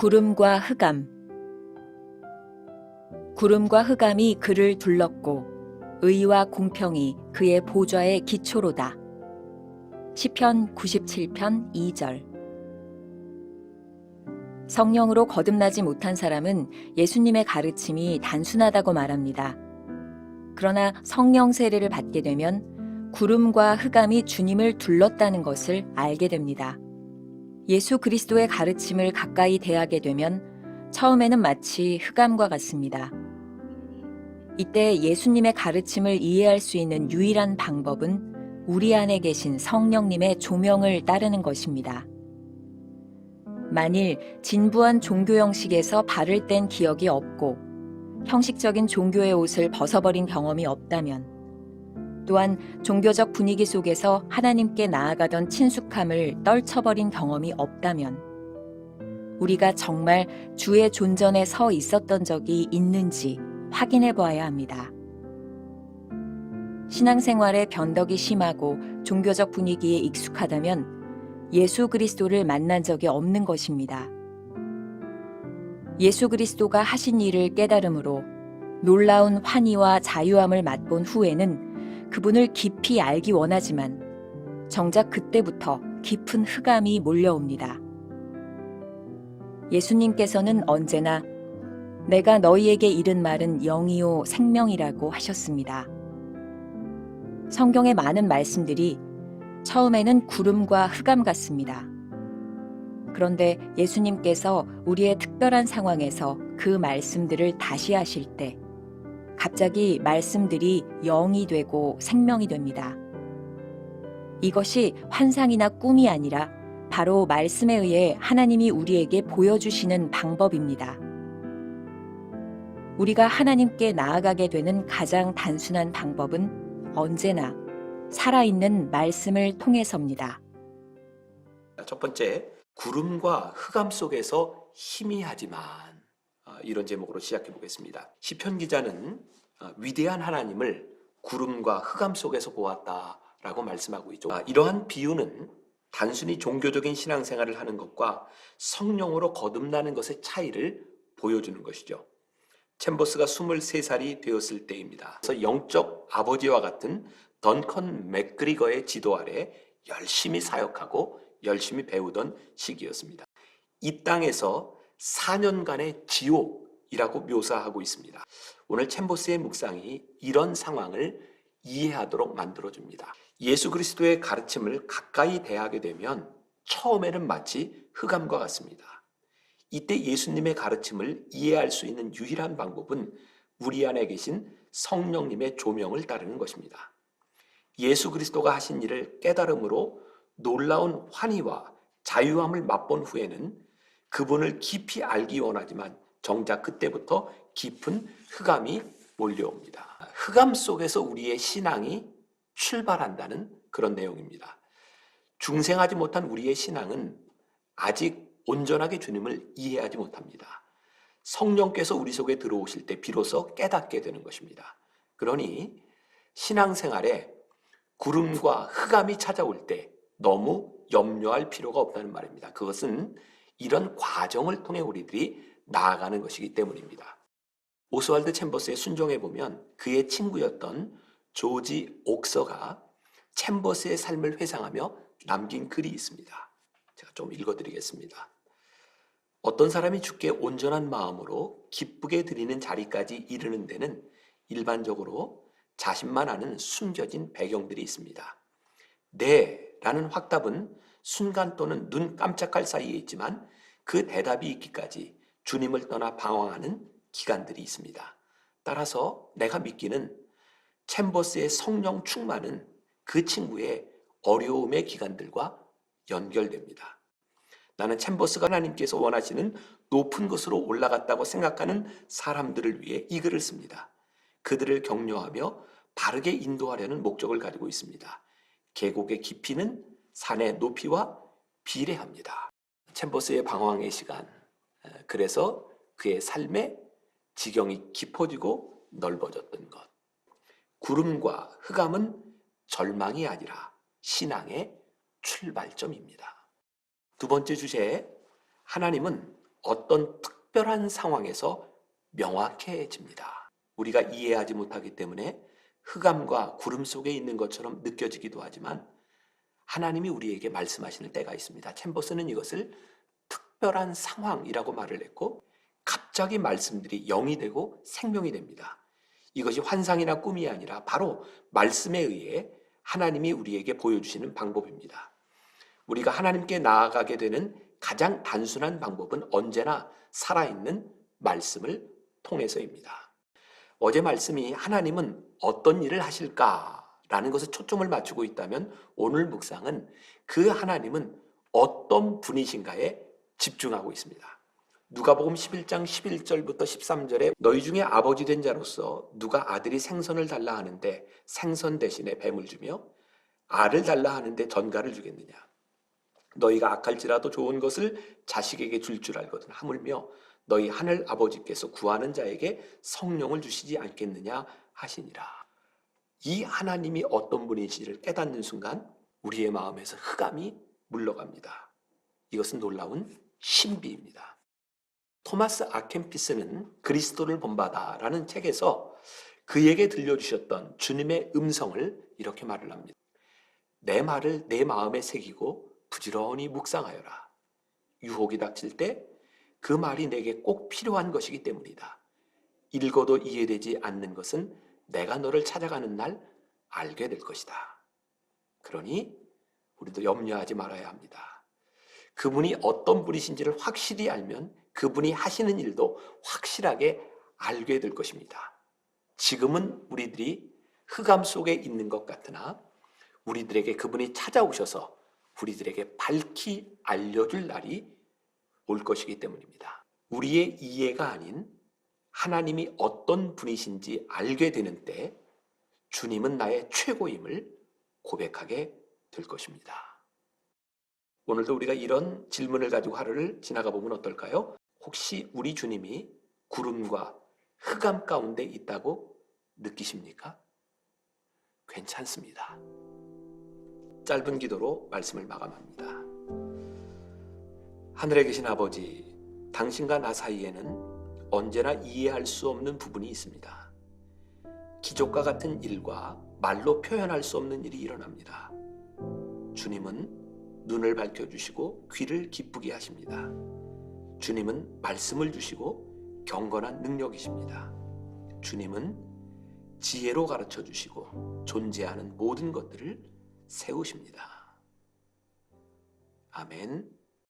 구름과 흑암. 구름과 흑암이 그를 둘렀고 의와 공평이 그의 보좌의 기초로다. 시편 97편 2절. 성령으로 거듭나지 못한 사람은 예수님의 가르침이 단순하다고 말합니다. 그러나 성령 세례를 받게 되면 구름과 흑암이 주님을 둘렀다는 것을 알게 됩니다. 예수 그리스도의 가르침을 가까이 대하게 되면 처음에는 마치 흑암과 같습니다. 이때 예수님의 가르침을 이해할 수 있는 유일한 방법은 우리 안에 계신 성령님의 조명을 따르는 것입니다. 만일 진부한 종교 형식에서 발을 뗀 기억이 없고 형식적인 종교의 옷을 벗어버린 경험이 없다면, 또한 종교적 분위기 속에서 하나님께 나아가던 친숙함을 떨쳐버린 경험이 없다면 우리가 정말 주의 존전에 서 있었던 적이 있는지 확인해 보아야 합니다. 신앙생활에 변덕이 심하고 종교적 분위기에 익숙하다면 예수 그리스도를 만난 적이 없는 것입니다. 예수 그리스도가 하신 일을 깨달음으로 놀라운 환희와 자유함을 맛본 후에는 그분을 깊이 알기 원하지만 정작 그때부터 깊은 흑암이 몰려옵니다. 예수님께서는 언제나 내가 너희에게 이른 말은 영이요 생명이라고 하셨습니다. 성경의 많은 말씀들이 처음에는 구름과 흑암 같습니다. 그런데 예수님께서 우리의 특별한 상황에서 그 말씀들을 다시 하실 때 갑자기 말씀들이 영이 되고 생명이 됩니다. 이것이 환상이나 꿈이 아니라 바로 말씀에 의해 하나님이 우리에게 보여주시는 방법입니다. 우리가 하나님께 나아가게 되는 가장 단순한 방법은 언제나 살아있는 말씀을 통해서입니다. 첫 번째, 구름과 흑암 속에서 희미하지만, 이런 제목으로 시작해 보겠습니다. 시편 기자는 위대한 하나님을 구름과 흑암 속에서 보았다라고 말씀하고 있죠. 이러한 비유는 단순히 종교적인 신앙생활을 하는 것과 성령으로 거듭나는 것의 차이를 보여주는 것이죠. 챔버스가 23살이 되었을 때입니다. 그래서 영적 아버지와 같은 던컨 맥그리거의 지도 아래 열심히 사역하고 열심히 배우던 시기였습니다. 이 땅에서 4년간의 지옥이라고 묘사하고 있습니다. 오늘 챔버스의 묵상이 이런 상황을 이해하도록 만들어줍니다. 예수 그리스도의 가르침을 가까이 대하게 되면 처음에는 마치 흑암과 같습니다. 이때 예수님의 가르침을 이해할 수 있는 유일한 방법은 우리 안에 계신 성령님의 조명을 따르는 것입니다. 예수 그리스도가 하신 일을 깨달음으로 놀라운 환희와 자유함을 맛본 후에는 그분을 깊이 알기 원하지만 정작 그때부터 깊은 흑암이 몰려옵니다. 흑암 속에서 우리의 신앙이 출발한다는 그런 내용입니다. 중생하지 못한 우리의 신앙은 아직 온전하게 주님을 이해하지 못합니다. 성령께서 우리 속에 들어오실 때 비로소 깨닫게 되는 것입니다. 그러니 신앙생활에 구름과 흑암이 찾아올 때 너무 염려할 필요가 없다는 말입니다. 그것은 이런 과정을 통해 우리들이 나아가는 것이기 때문입니다. 오스왈드 챔버스의 순종에 보면 그의 친구였던 조지 옥서가 챔버스의 삶을 회상하며 남긴 글이 있습니다. 제가 좀 읽어드리겠습니다. 어떤 사람이 주께 온전한 마음으로 기쁘게 드리는 자리까지 이르는 데는 일반적으로 자신만 아는 숨겨진 배경들이 있습니다. 네 라는 확답은 순간 또는 눈 깜짝할 사이에 있지만 그 대답이 있기까지 주님을 떠나 방황하는 기간들이 있습니다. 따라서 내가 믿기는 챔버스의 성령 충만은 그 친구의 어려움의 기간들과 연결됩니다. 나는 챔버스가 하나님께서 원하시는 높은 곳으로 올라갔다고 생각하는 사람들을 위해 이 글을 씁니다. 그들을 격려하며 바르게 인도하려는 목적을 가지고 있습니다. 계곡의 깊이는 산의 높이와 비례합니다. 챔버스의 방황의 시간, 그래서 그의 삶의 지경이 깊어지고 넓어졌던 것. 구름과 흑암은 절망이 아니라 신앙의 출발점입니다. 두 번째 주제, 하나님은 어떤 특별한 상황에서 명확해집니다. 우리가 이해하지 못하기 때문에 흑암과 구름 속에 있는 것처럼 느껴지기도 하지만 하나님이 우리에게 말씀하시는 때가 있습니다. 챔버스는 이것을 특별한 상황이라고 말을 했고 갑자기 말씀들이 영이 되고 생명이 됩니다. 이것이 환상이나 꿈이 아니라 바로 말씀에 의해 하나님이 우리에게 보여주시는 방법입니다. 우리가 하나님께 나아가게 되는 가장 단순한 방법은 언제나 살아있는 말씀을 통해서입니다. 어제 말씀이 하나님은 어떤 일을 하실까라는 것에 초점을 맞추고 있다면 오늘 묵상은 그 하나님은 어떤 분이신가에 집중하고 있습니다. 누가복음 11장 11절부터 13절에 너희 중에 아버지 된 자로서 누가 아들이 생선을 달라 하는데 생선 대신에 뱀을 주며 알을 달라 하는데 전갈을 주겠느냐. 너희가 악할지라도 좋은 것을 자식에게 줄 줄 알거든 하물며 너희 하늘 아버지께서 구하는 자에게 성령을 주시지 않겠느냐 하시니라. 이 하나님이 어떤 분이신지를 깨닫는 순간 우리의 마음에서 흑암이 물러갑니다. 이것은 놀라운 신비입니다. 토마스 아켄피스는 그리스도를 본받아라는 책에서 그에게 들려주셨던 주님의 음성을 이렇게 말을 합니다. 내 말을 내 마음에 새기고 부지런히 묵상하여라. 유혹이 닥칠 때 그 말이 내게 꼭 필요한 것이기 때문이다. 읽어도 이해되지 않는 것은 내가 너를 찾아가는 날 알게 될 것이다. 그러니 우리도 염려하지 말아야 합니다. 그분이 어떤 분이신지를 확실히 알면 그분이 하시는 일도 확실하게 알게 될 것입니다. 지금은 우리들이 흑암 속에 있는 것 같으나 우리들에게 그분이 찾아오셔서 우리들에게 밝히 알려줄 날이 올 것이기 때문입니다. 우리의 이해가 아닌 하나님이 어떤 분이신지 알게 되는 때 주님은 나의 최고임을 고백하게 될 것입니다. 오늘도 우리가 이런 질문을 가지고 하루를 지나가 보면 어떨까요? 혹시 우리 주님이 구름과 흑암 가운데 있다고 느끼십니까? 괜찮습니다. 짧은 기도로 말씀을 마감합니다. 하늘에 계신 아버지, 당신과 나 사이에는 언제나 이해할 수 없는 부분이 있습니다. 기적과 같은 일과 말로 표현할 수 없는 일이 일어납니다. 주님은 눈을 밝혀주시고 귀를 기쁘게 하십니다. 주님은 말씀을 주시고 경건한 능력이십니다. 주님은 지혜로 가르쳐 주시고 존재하는 모든 것들을 세우십니다. 아멘.